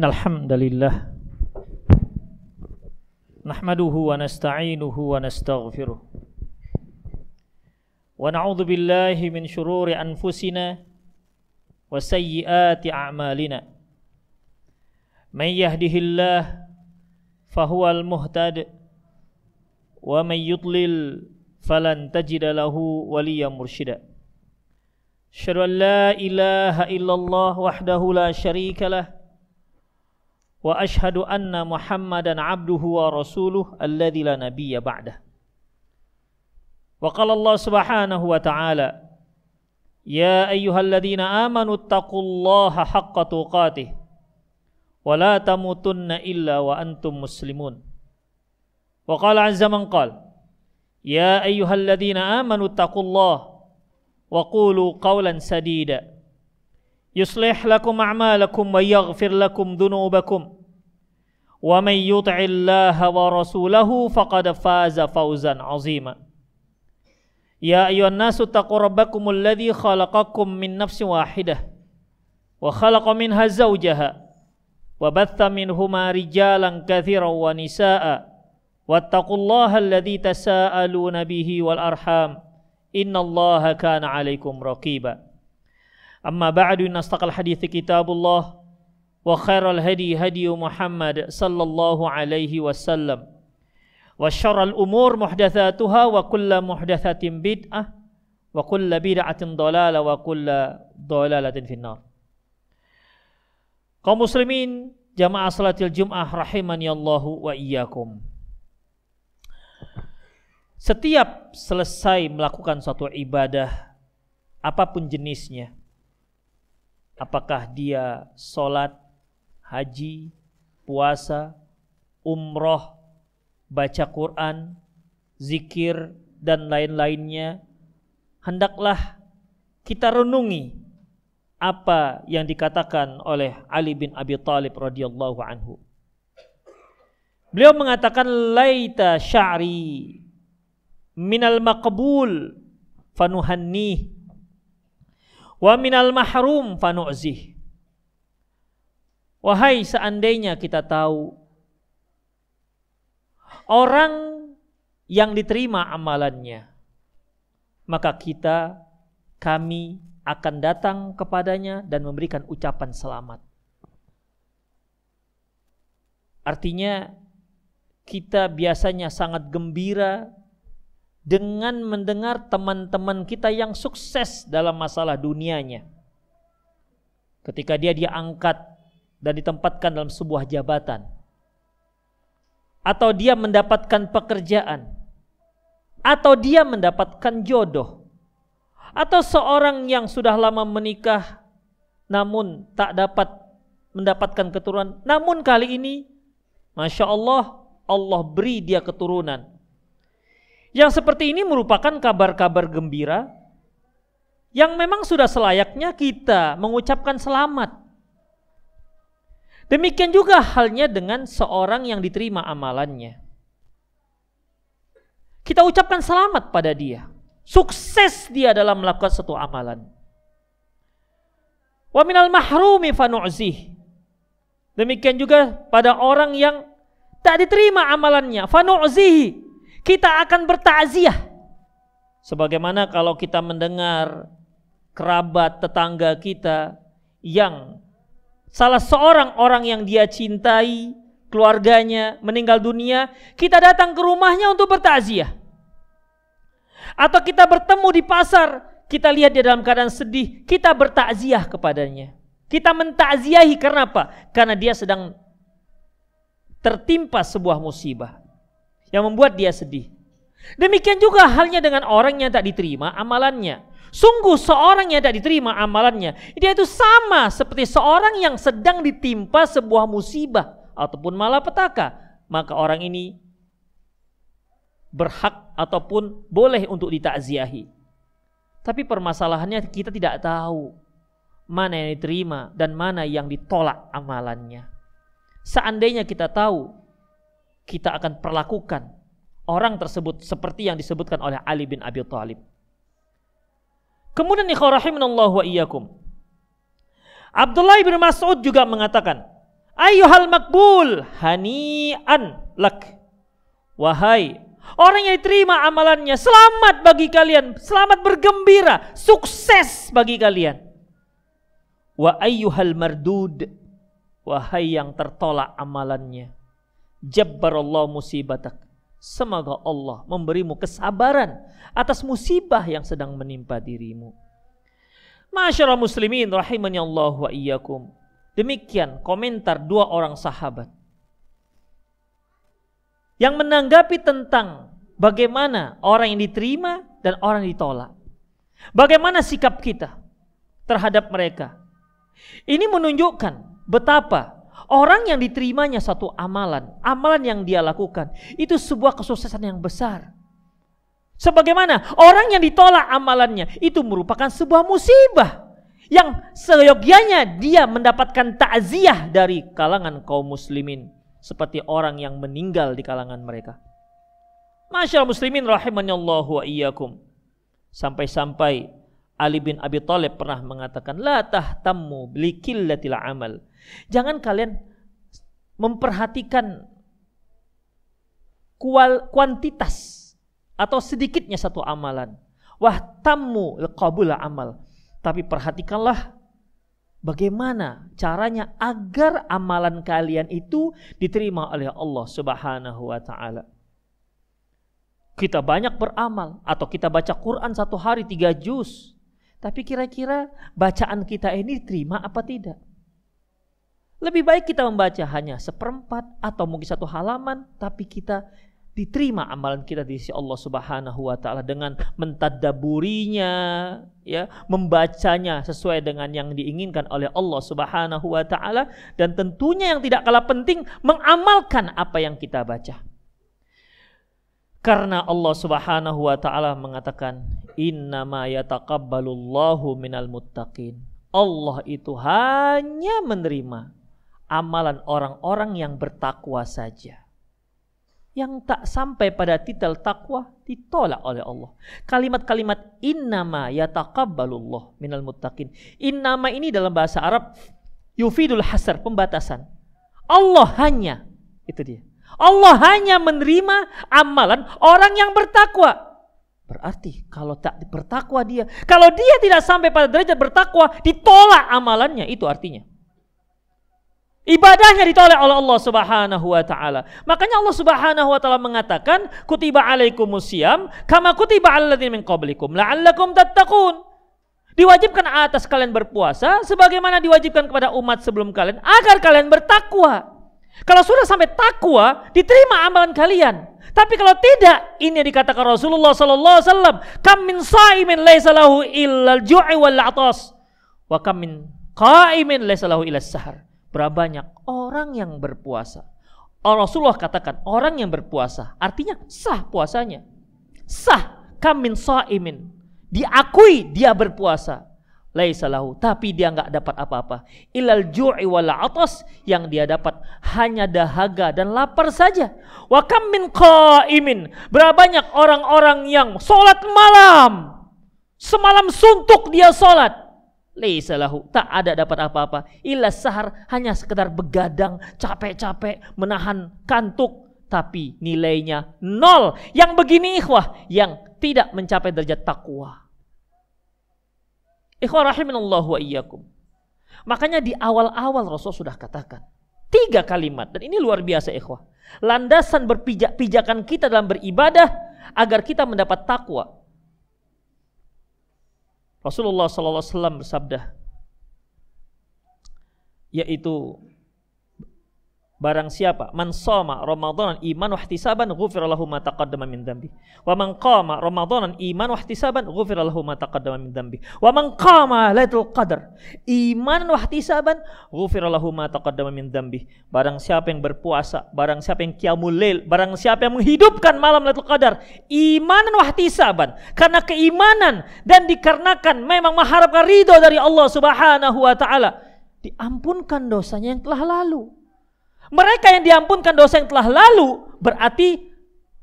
Innal hamdalillah nahmaduhu wa nasta'inuhu wa nastaghfiruh wa na'udzu billahi min shururi anfusina wa sayyiati a'malina. May yahdihillah fahuwal muhtad wa may yudlil falan tajida lahu waliyyan mursyida. Asyhadu an la ilaha illallah wahdahu la syarika lah wa asyhadu anna Muhammadan abduhu wa rasuluh alladzi la nabiyya ba'dah. Wa qala Allah subhanahu wa ta'ala, ya ayyuhalladzina amanu taqullaha haqqa tuqatih wa la tamutunna illa wa antum muslimun. Wa qala azza man qala, ya ayyuhalladzina amanu taqullaha wa qulu qawlan sadida yuslih lakum a'malakum wa yaghfir lakum dhunubakum wa may yuti'illaha wa rasulahu faqad faza fawzan 'azima. Ya ayyuhan nasu taqu rabbakumul ladzi khalaqakum min nafsin wahidah wa khalaqa minha zawjaha wa batha minhuma rijalan katsiran wa nisaa'a wattaqullaha alladzi tasaaluna bihi wal arham innallaha kana 'alaikum raqiba. Amma ba'du, nastaqal hadithi kitabullah wa khairal hadi hadi Muhammad sallallahu alaihi wasallam wa syarrul umur muhdatsatuha wa kullu muhdatsatin bid'ah wa kullu bid'atin dhalalah wa kullu dhalalatin finnar. Kaum muslimin jamaah salatil Jum'ah rahimani Allahu wa iyyakum. Setiap selesai melakukan suatu ibadah apapun jenisnya, apakah dia sholat, haji, puasa, umroh, baca Quran, zikir, dan lain-lainnya, hendaklah kita renungi apa yang dikatakan oleh Ali bin Abi Thalib radhiyallahu anhu. Beliau mengatakan, laita sya'ri minal maqbul fanuhannih wa minal mahrum fanu'zih. Wahai, seandainya kita tahu orang yang diterima amalannya, maka kami akan datang kepadanya dan memberikan ucapan selamat. Artinya kita biasanya sangat gembira dengan mendengar teman-teman kita yang sukses dalam masalah dunianya. Ketika dia diangkat dan ditempatkan dalam sebuah jabatan, atau dia mendapatkan pekerjaan, atau dia mendapatkan jodoh, atau seorang yang sudah lama menikah namun tak dapat mendapatkan keturunan, namun kali ini Masya Allah, Allah beri dia keturunan. Yang seperti ini merupakan kabar-kabar gembira yang memang sudah selayaknya kita mengucapkan selamat. Demikian juga halnya dengan seorang yang diterima amalannya. Kita ucapkan selamat pada dia. Sukses dia dalam melakukan suatu amalan. Wa minal mahrumi fanu'zih. Demikian juga pada orang yang tak diterima amalannya, fanu'zih. Kita akan bertakziah. Sebagaimana kalau kita mendengar kerabat tetangga kita yang salah seorang orang yang dia cintai, keluarganya meninggal dunia, kita datang ke rumahnya untuk bertakziah. Atau kita bertemu di pasar, kita lihat dia dalam keadaan sedih, kita bertakziah kepadanya. Kita mentakziahi karena apa? Karena dia sedang tertimpa sebuah musibah yang membuat dia sedih. Demikian juga halnya dengan orang yang tak diterima amalannya. Sungguh seorang yang tak diterima amalannya, dia itu sama seperti seorang yang sedang ditimpa sebuah musibah ataupun malapetaka. Maka orang ini berhak ataupun boleh untuk ditakziahi. Tapi permasalahannya kita tidak tahu mana yang diterima dan mana yang ditolak amalannya. Seandainya kita tahu, kita akan perlakukan orang tersebut seperti yang disebutkan oleh Ali bin Abi Thalib. Kemudian ikhwah rahimanallahu wa iyyakum, Abdullah bin Mas'ud juga mengatakan, Ayyuhal makbul, hani'an lak. Wahai orang yang diterima amalannya, selamat bagi kalian, selamat bergembira, sukses bagi kalian. Wa ayyuhal mardud, wahai yang tertolak amalannya, jabbarallahu musibatak, semoga Allah memberimu kesabaran atas musibah yang sedang menimpa dirimu. Ma'asyiral muslimin rahimani Allah wa iyyakum. Demikian komentar dua orang sahabat yang menanggapi tentang bagaimana orang yang diterima dan orang yang ditolak. Bagaimana sikap kita terhadap mereka. Ini menunjukkan betapa orang yang diterimanya satu amalan yang dia lakukan, itu sebuah kesuksesan yang besar. Sebagaimana orang yang ditolak amalannya, itu merupakan sebuah musibah yang seyogyanya dia mendapatkan takziah dari kalangan kaum muslimin, seperti orang yang meninggal di kalangan mereka. Masyaallah muslimin rahimanallahu wa iyyakum. Sampai-sampai Ali bin Abi Thalib pernah mengatakan, la tahtammu biqillatil amal. Jangan kalian memperhatikan kuantitas atau sedikitnya satu amalan. Wahtammu liqabul amal. Tapi perhatikanlah bagaimana caranya agar amalan kalian itu diterima oleh Allah Subhanahu wa ta'ala. Kita banyak beramal atau kita baca Quran satu hari 3 juz. Tapi kira-kira bacaan kita ini diterima apa tidak? Lebih baik kita membaca hanya 1/4 atau mungkin 1 halaman, tapi kita diterima amalan kita di sisi Allah Subhanahu wa ta'ala dengan mentadaburinya, ya, membacanya sesuai dengan yang diinginkan oleh Allah Subhanahu wa ta'ala, dan tentunya yang tidak kalah penting mengamalkan apa yang kita baca. Karena Allah Subhanahu wa ta'ala mengatakan, innama yataqabbalullahu minal muttaqin. Allah itu hanya menerima amalan orang-orang yang bertakwa saja. Yang tak sampai pada titel takwa ditolak oleh Allah. Kalimat-kalimat innama yataqabbalullah minal muttaqin. Innama ini dalam bahasa Arab yufidul hasr, pembatasan. Allah hanya, itu dia. Allah hanya menerima amalan orang yang bertakwa. Berarti kalau tak bertakwa dia, kalau dia tidak sampai pada derajat bertakwa, ditolak amalannya, itu artinya ibadahnya ditolak oleh Allah Subhanahu wa ta'ala. Makanya Allah Subhanahu wa ta'ala mengatakan, kutiba alaikumusiyam kama kutiba alal ladzina min qablikum la'allakum tattaqun. Diwajibkan atas kalian berpuasa sebagaimana diwajibkan kepada umat sebelum kalian agar kalian bertakwa. Kalau sudah sampai takwa, diterima amalan kalian. Tapi kalau tidak, ini yang dikatakan Rasulullah sallallahu alaihi wasallam, kam min shaimin laisa lahu illa al-ju'i wal 'atas wa kam min qa'imin laisa lahu illa as-sahar. Berapa banyak orang yang berpuasa. Rasulullah katakan orang yang berpuasa artinya sah puasanya. Sah, kam min shaimin. Diakui dia berpuasa. Laisa lahu, tapi dia enggak dapat apa-apa. Ilal ju'i wal 'atas, yang dia dapat hanya dahaga dan lapar saja. Wa kam min qa'imin. Berapa banyak orang-orang yang salat malam. Semalam suntuk dia salat. Laisa lahu, tak ada dapat apa-apa. Illa sahar, hanya sekedar begadang, capek-capek, menahan kantuk, tapi nilainya 0. Yang begini ikhwah, yang tidak mencapai derajat takwa. Ikhwah rahimanallahu wa iyyakum. Makanya di awal-awal Rasul sudah katakan 3 kalimat, dan ini luar biasa ikhwah. Landasan berpijak-pijakan kita dalam beribadah agar kita mendapat takwa. Rasulullah sallallahu alaihi wasallam bersabda, yaitu barang siapa man shoma ramadanan iman wa ihtisaban ghufira lahu ma taqaddama min dzambi wa man qama ramadanan iman wa ihtisaban ghufira lahu ma taqaddama min dzambi wa man qama lailatul qadar iman wa ihtisaban ghufira lahu ma taqaddama min dzambi. Barang siapa yang berpuasa, barang siapa yang qiyamul lail, barang siapa yang menghidupkan malam lailatul qadar iman wa ihtisaban, karena keimanan dan dikarenakan memang mengharapkan ridho dari Allah Subhanahu wa taala, diampunkan dosanya yang telah lalu. Mereka yang diampunkan dosa yang telah lalu berarti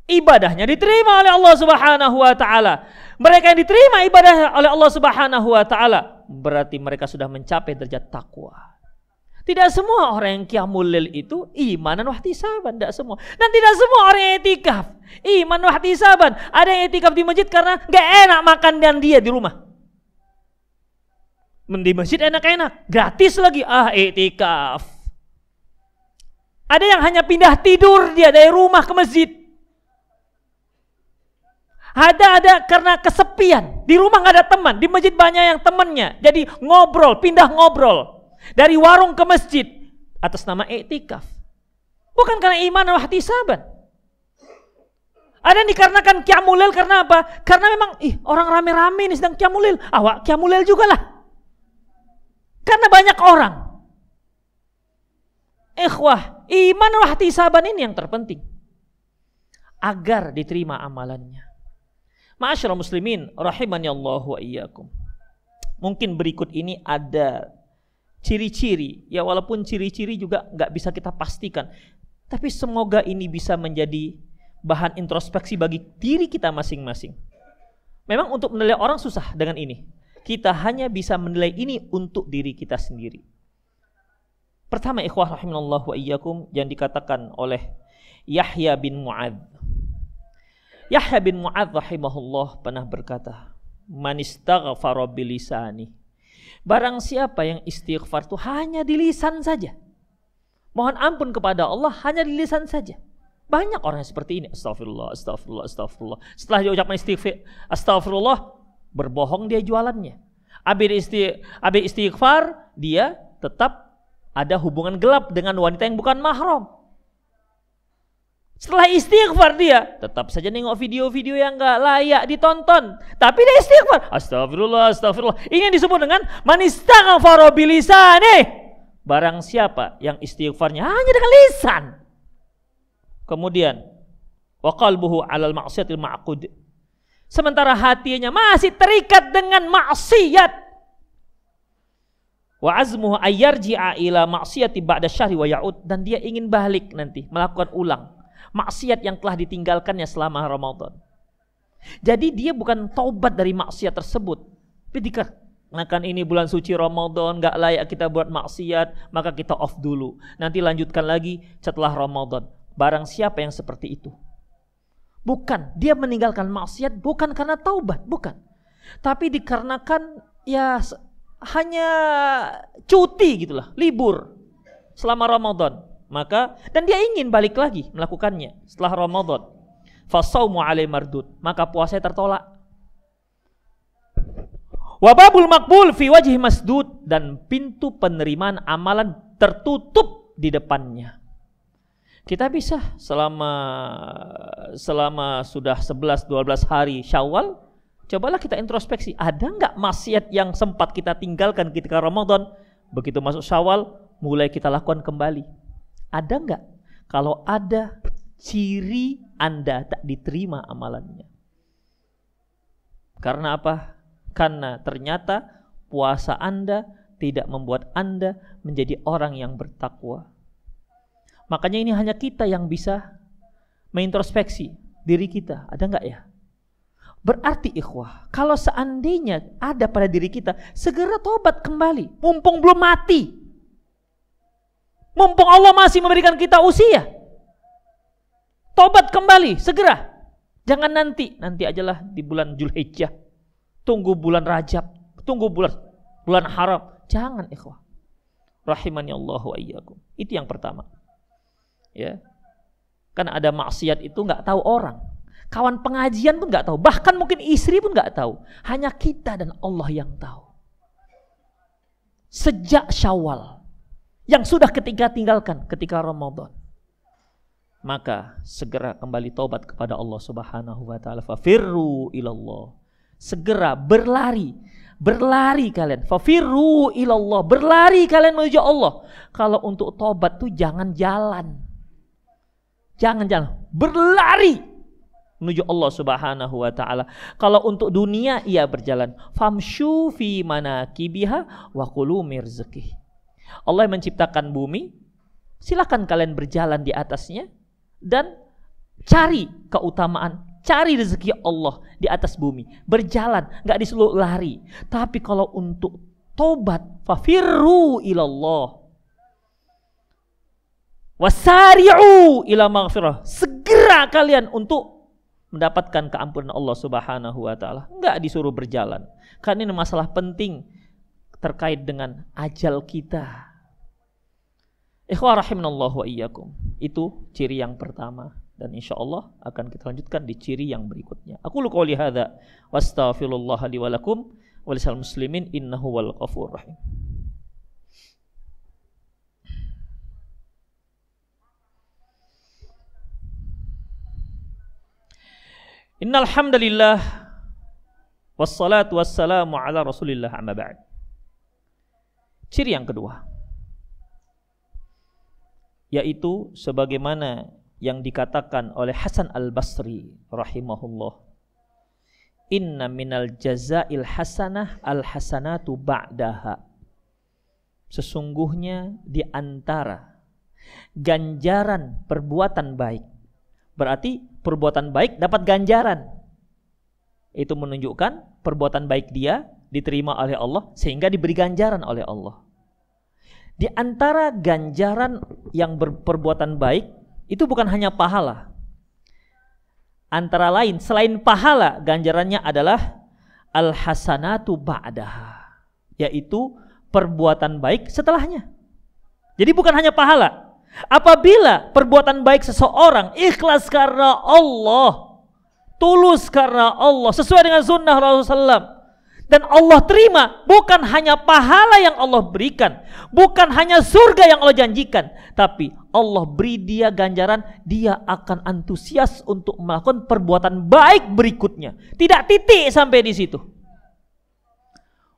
ibadahnya diterima oleh Allah Subhanahu wa taala. Mereka yang diterima ibadah oleh Allah Subhanahu wa taala berarti mereka sudah mencapai derajat takwa. Tidak semua orang yang qiyamul lail itu imanan wa ihtisaban, tidak semua. Dan tidak semua orang yang itikaf iman wa ihtisaban. Ada yang itikaf di masjid karena enggak enak makan dan dia di rumah. Di masjid enak-enak, gratis lagi, itikaf. Ada yang hanya pindah tidur dia dari rumah ke masjid. Ada karena kesepian, di rumah nggak ada teman, di masjid banyak yang temannya, jadi ngobrol, pindah ngobrol dari warung ke masjid atas nama i'tikaf. Bukan karena iman wa ihtisaban. Ada yang dikarenakan qiyamul lail karena apa? Karena memang orang rame-rame ini sedang qiyamul lail, awak qiyamul lail juga lah. Karena banyak orang. Ikhwah, iman wa ihtisaban ini yang terpenting agar diterima amalannya. Ma'asyiral muslimin rahimani Allah wa iyyakum. Mungkin berikut ini ada ciri-ciri, ya walaupun ciri-ciri juga nggak bisa kita pastikan, tapi semoga ini bisa menjadi bahan introspeksi bagi diri kita masing-masing. Memang untuk menilai orang susah dengan ini. Kita hanya bisa menilai ini untuk diri kita sendiri. Pertama, ikhwah rahimanallah wa iyyakum, yang dikatakan oleh Yahya bin Mu'adz. Yahya bin Mu'adz rahimahullah pernah berkata, "Man istaghfara bilisani." Barang siapa yang istighfar itu hanya di lisan saja. Mohon ampun kepada Allah hanya di lisan saja. Banyak orang yang seperti ini, astagfirullah, astagfirullah, astagfirullah. Setelah dia ucapkan astagfirullah, berbohong dia jualannya. Habis istighfar, dia tetap ada hubungan gelap dengan wanita yang bukan mahram. Setelah istighfar dia tetap saja nengok video-video yang gak layak ditonton. Tapi dia istighfar. Astagfirullah, astagfirullah. Ini yang disebut dengan man istaghfara bilisani. Barang siapa yang istighfarnya hanya dengan lisan. Kemudian wa qalbuhu 'alal ma'siyatil ma'qud. Sementara hatinya masih terikat dengan maksiat. Wa azmuhu ayyarji'a ila ma'siyati ba'da syahri wa ya'ud. Dan dia ingin balik nanti melakukan ulang maksiat yang telah ditinggalkannya selama Ramadan. Jadi dia bukan taubat dari maksiat tersebut, tapi dikarenakan ini bulan suci Ramadan, gak layak kita buat maksiat, maka kita off dulu, nanti lanjutkan lagi setelah Ramadan. Barang siapa yang seperti itu, bukan dia meninggalkan maksiat bukan karena taubat, bukan, tapi dikarenakan ya hanya cuti gitulah, libur selama Ramadan. Maka dan dia ingin balik lagi melakukannya setelah Ramadan. Fasaumu alai mardud, maka puasanya tertolak. Wa babul maqbul fi wajhi masdud, dan pintu penerimaan amalan tertutup di depannya. Kita bisa selama sudah 11-12 hari Syawal, cobalah kita introspeksi, ada enggak maksiat yang sempat kita tinggalkan ketika Ramadan, begitu masuk Syawal mulai kita lakukan kembali? Ada enggak? Kalau ada, ciri Anda tak diterima amalannya. Karena apa? Karena ternyata puasa Anda tidak membuat Anda menjadi orang yang bertakwa. Makanya ini hanya kita yang bisa mengintrospeksi diri kita. Ada enggak ya? Berarti ikhwah, kalau seandainya ada pada diri kita, segera tobat kembali. Mumpung belum mati. Mumpung Allah masih memberikan kita usia, tobat kembali, segera. Jangan nanti ajalah di bulan Zulhijjah. Tunggu bulan Rajab, tunggu bulan haram. Jangan ikhwah. Rahimani Allah wa iyyakum. Itu yang pertama. Ya. Karena ada maksiat itu enggak tahu orang. Kawan pengajian pun enggak tahu, bahkan mungkin istri pun enggak tahu. Hanya kita dan Allah yang tahu. Sejak Syawal yang sudah tinggalkan ketika Ramadan, maka segera kembali taubat kepada Allah Subhanahu wa taala. Fafirru ilallah. Segera berlari kalian. Fafirru ilallah, berlari kalian menuju Allah. Kalau untuk taubat tuh jangan jalan. Berlari menuju Allah Subhanahu wa taala. Kalau untuk dunia ia berjalan. Famshu fi manakibiha wa kulu min rizqihi. Allah yang menciptakan bumi, silakan kalian berjalan di atasnya dan cari keutamaan, cari rezeki Allah di atas bumi. Berjalan, enggak disuruh lari. Tapi kalau untuk tobat, fafirru ilallah. Wasari'u ila maghfirah. Segera kalian untuk mendapatkan keampunan Allah Subhanahu wa taala. Enggak disuruh berjalan. Karena ini masalah penting terkait dengan ajal kita. Ikhwah rahimanallahu wa iyyakum. Itu ciri yang pertama dan insyaallah akan kita lanjutkan di ciri yang berikutnya. Aku qouli hadza wastaghfirullah li wa lakum wa lisal muslimin innahu wal ghafurur rahim. Innal hamdalillah wassalatu wassalamu ala Rasulillah amma ba'd. Ciri yang kedua yaitu sebagaimana yang dikatakan oleh Hasan Al-Basri rahimahullah, inna minal jazail hasanah al-hasanatu ba'daha. Sesungguhnya di antara ganjaran perbuatan baik, berarti perbuatan baik dapat ganjaran. Itu menunjukkan perbuatan baik dia diterima oleh Allah sehingga diberi ganjaran oleh Allah. Di antara ganjaran yang berperbuatan baik itu bukan hanya pahala. Antara lain selain pahala, ganjarannya adalah al-hasanatu ba'daha, yaitu perbuatan baik setelahnya. Jadi bukan hanya pahala. Apabila perbuatan baik seseorang ikhlas karena Allah, tulus karena Allah, sesuai dengan sunnah Rasulullah SAW, dan Allah terima, bukan hanya pahala yang Allah berikan, bukan hanya surga yang Allah janjikan, tapi Allah beri dia ganjaran, dia akan antusias untuk melakukan perbuatan baik berikutnya. Tidak titik sampai di situ.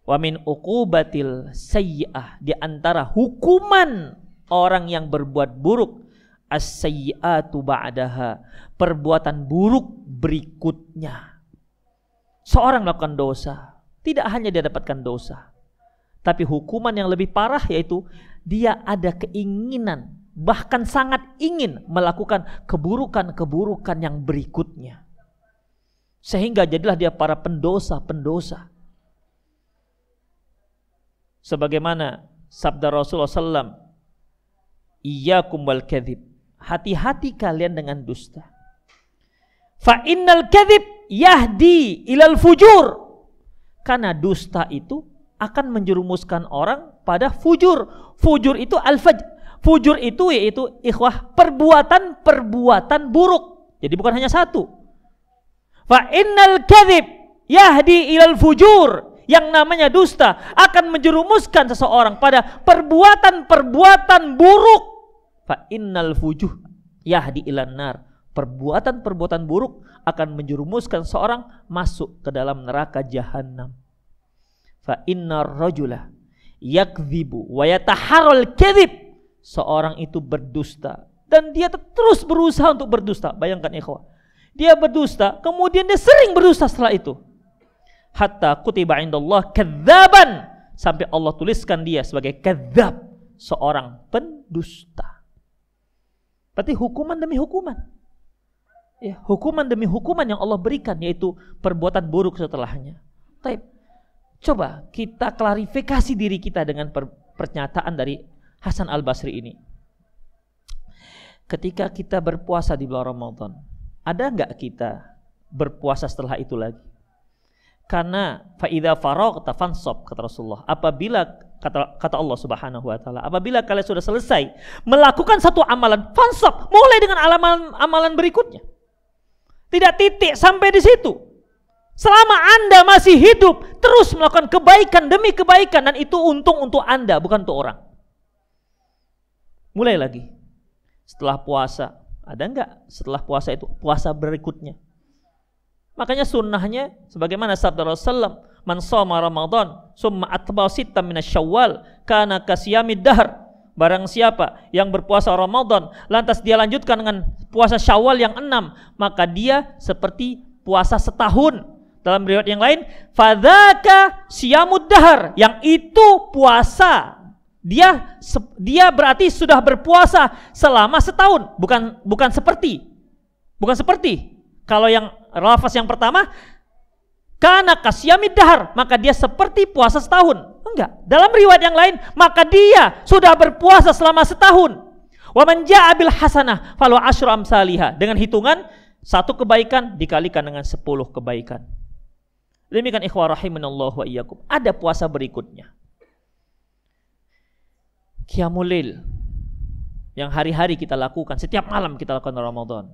Wa min uqubatil sayyi'ah, di antara hukuman orang yang berbuat buruk, as-sayyi'atu ba'daha, perbuatan buruk berikutnya. Seorang melakukan dosa, tidak hanya dia dapatkan dosa, tapi hukuman yang lebih parah yaitu dia ada keinginan, bahkan sangat ingin melakukan keburukan-keburukan yang berikutnya. Sehingga jadilah dia para pendosa-pendosa. Sebagaimana sabda Rasulullah SAW, iyyakum wal kadzib, hati-hati kalian dengan dusta. Fa innal kadzib yahdi ilal fujur, karena dusta itu akan menjerumuskan orang pada fujur. Fujur itu fujur itu yaitu ikhwah perbuatan-perbuatan buruk. Jadi bukan hanya satu. Fa innal kadzib yahdi ilal fujur, yang namanya dusta akan menjerumuskan seseorang pada perbuatan-perbuatan buruk. Fa innal fujuh yahdi ilan nar, perbuatan-perbuatan buruk akan menjerumuskan seorang masuk ke dalam neraka jahanam. Fa innar rajula yakdzibu wa yataharral kadzib, seorang itu berdusta dan dia terus berusaha untuk berdusta. Bayangkan ikhwah, dia berdusta kemudian dia sering berdusta setelah itu. Hatta kutiba indallah kadzaban, sampai Allah tuliskan dia sebagai kadzab, seorang pendusta. Berarti hukuman demi hukuman. Ya, hukuman demi hukuman yang Allah berikan, yaitu perbuatan buruk setelahnya. Taib. Coba kita klarifikasi diri kita dengan pernyataan dari Hasan Al-Basri ini. Ketika kita berpuasa di bulan Ramadan, ada enggak kita berpuasa setelah itu lagi? Karena fa idza faraghta fansab, kata Rasulullah. Apabila kata Allah Subhanahu wa taala, apabila kalian sudah selesai melakukan satu amalan, fansab, mulai dengan amalan berikutnya. Tidak titik sampai di situ. Selama Anda masih hidup, terus melakukan kebaikan demi kebaikan, dan itu untung untuk Anda, bukan untuk orang. Mulai lagi. Setelah puasa, ada enggak setelah puasa itu puasa berikutnya? Makanya sunnahnya sebagaimana sabda Rasulullah, man shoma Ramadan summa atba sittan minasyawal kana kasiyamid dahr. Barang siapa yang berpuasa Ramadan lantas dia lanjutkan dengan puasa Syawal yang 6, maka dia seperti puasa setahun. Dalam riwayat yang lain, fadzaka siyamud dahr, yang itu puasa. Dia berarti sudah berpuasa selama setahun, bukan seperti kalau yang lafaz yang pertama kana kasyamid dahr, maka dia seperti puasa setahun. Enggak. Dalam riwayat yang lain, maka dia sudah berpuasa selama setahun. Wa man jaa'a bil hasanah falahu asyru amsalihha. Dengan hitungan 1 kebaikan dikalikan dengan 10 kebaikan. Demikian ikhwah rahimanallahu wa iyyakum. Ada puasa berikutnya. Qiyamul Lail yang hari-hari kita lakukan, setiap malam kita lakukan Ramadan.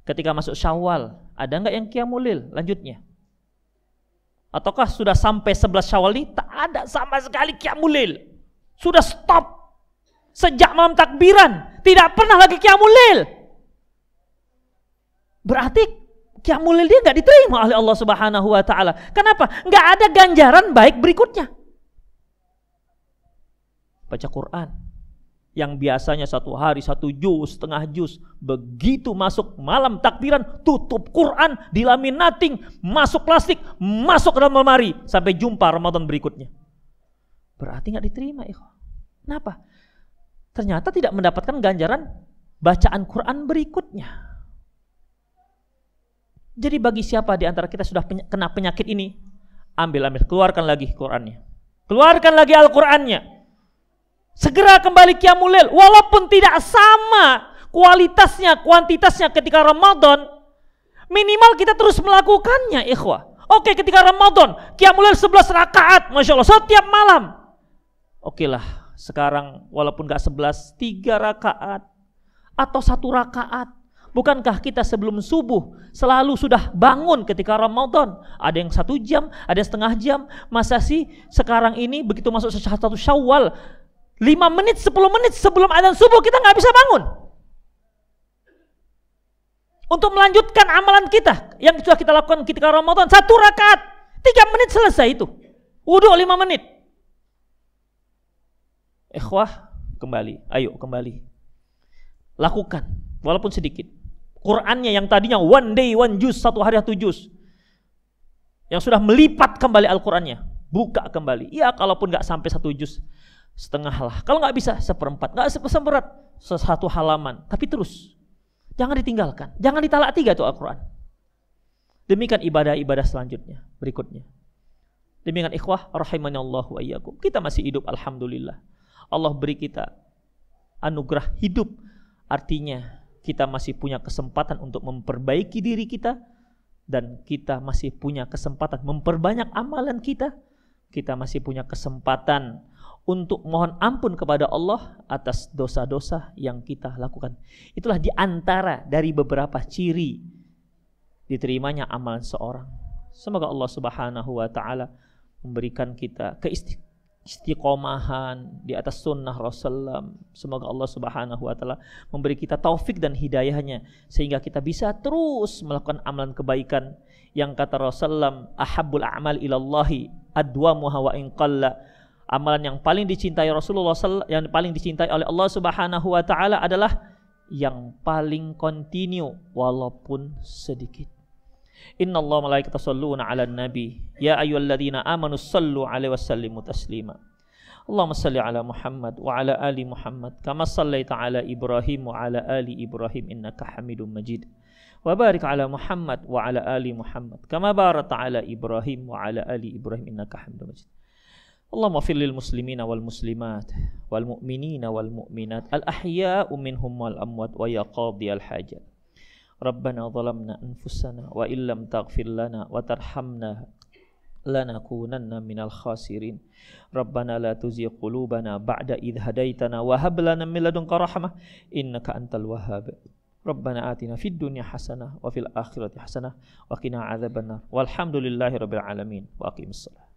Ketika masuk Syawal, ada enggak yang Qiyamul Lail lanjutnya? Ataukah sudah sampai 11 Syawal ini tak ada sama sekali Qiyamul Lail? Sudah stop. Sejak malam takbiran tidak pernah lagi Qiyamul Lail. Berarti Qiyamul Lail dia enggak diterima oleh Allah Subhanahu wa taala. Kenapa? Enggak ada ganjaran baik berikutnya. Baca Quran yang biasanya 1 hari 1 juz, setengah juz, begitu masuk malam takbiran tutup Quran, dilaminating, masuk plastik, masuk ke dalam lemari sampai jumpa Ramadan berikutnya. Berarti nggak diterima, ikhwan. Kenapa? Ternyata tidak mendapatkan ganjaran bacaan Quran berikutnya. Jadi bagi siapa di antara kita sudah kena penyakit ini, ambil, keluarkan lagi Qurannya, keluarkan lagi Al-Qurannya. Segera kembali Qiyamul Lail, walaupun tidak sama kualitasnya, kuantitasnya ketika Ramadan, minimal kita terus melakukannya, ikhwah. Oke, ketika Ramadan, Qiyamul Lail 11 rakaat, Masya Allah, setiap malam. Oke lah, sekarang walaupun gak 11, 3 rakaat, atau 1 rakaat. Bukankah kita sebelum subuh selalu sudah bangun ketika Ramadan? Ada yang 1 jam, ada yang setengah jam. Masa sih sekarang ini begitu masuk 1 Syawal, 5 menit, 10 menit sebelum adzan subuh kita nggak bisa bangun untuk melanjutkan amalan kita yang sudah kita lakukan ketika Ramadan. 1 rakaat 3 menit selesai itu. Wudu 5 menit. Ikhwah, kembali, ayo kembali lakukan walaupun sedikit. Qurannya yang tadinya 1 day 1 juz, 1 hari 1 juz, yang sudah melipat kembali Al-Qurannya, buka kembali. Ya kalaupun nggak sampai 1 juz, setengah lah. Kalau nggak bisa 1/4, nggak seberat 1 halaman. Tapi terus, jangan ditinggalkan, jangan ditalak 3 tuh Al-Quran. Demikian ibadah-ibadah selanjutnya, berikutnya. Demikian ikhwah rahimanallahu wa iyyakum. Kita masih hidup, alhamdulillah. Allah beri kita anugerah hidup. Artinya kita masih punya kesempatan untuk memperbaiki diri kita, dan kita masih punya kesempatan memperbanyak amalan kita. Kita masih punya kesempatan untuk mohon ampun kepada Allah atas dosa-dosa yang kita lakukan. Itulah di antara dari beberapa ciri diterimanya amalan seorang. Semoga Allah Subhanahu wa taala memberikan kita keistiqomahan di atas sunnah Rasulullah. Semoga Allah Subhanahu wa taala memberi kita taufik dan hidayahnya sehingga kita bisa terus melakukan amalan kebaikan yang kata Rasulullah, ahabbul a'mal ilallahi adwamuha wa in qalla. Amalan yang paling dicintai Rasulullah SAW, yang paling dicintai oleh Allah Subhanahu wa taala adalah yang paling kontinu walaupun sedikit. Innallaha malaikatahu yusholluna 'alan nabi ya ayyuhalladzina amanu shallu 'alaihi wasallimu taslima. Allahumma shalli 'ala Muhammad wa 'ala ali Muhammad kama shallaita 'ala Ibrahim wa 'ala ali Ibrahim innaka Hamidum Majid. Wa barik 'ala Muhammad wa 'ala ali Muhammad kama barakta 'ala Ibrahim wa 'ala ali Ibrahim innaka Hamidum Majid. Allahumma fir lil muslimina wal muslimat wal mu'minina wal mu'minat al ahya'u minhum wal amwat wa ya qadiyal hajat. Rabbana zalamna anfusana wa illam taghfir lana wa tarhamna lanakunanna minal khasirin. Rabbana la tuzigh qulubana ba'da idh hadaitana wa hab lana min ladunka rahmah innaka antal wahhab. Rabbana atina fid dunya hasanah wa fil akhirati hasanah wa qina adzabannar. Walhamdulillahi rabbil alamin. Wa aqimissalah.